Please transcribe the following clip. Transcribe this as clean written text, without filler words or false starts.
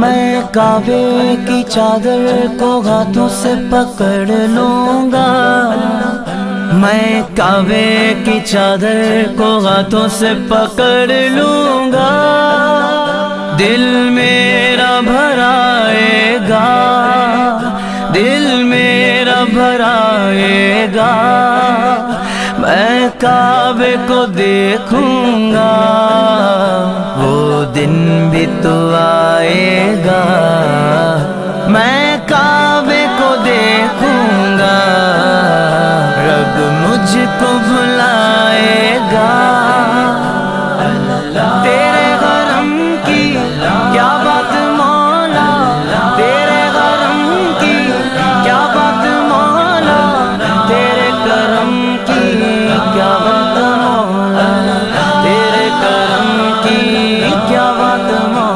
میں کعبے کی چادر کو ہاتھوں سے پکڑ لوں گا، میں کعبے کی چادر کو ہاتھوں سے پکڑ لوں گا، دل میرا بھرائے گا، دل میرا بھرائے گا، میں کعبے کو دیکھوں گا، وہ دن بھی تو آئے گا، میں کعبے کو دیکھوں گا، رب مجھ کو بھلا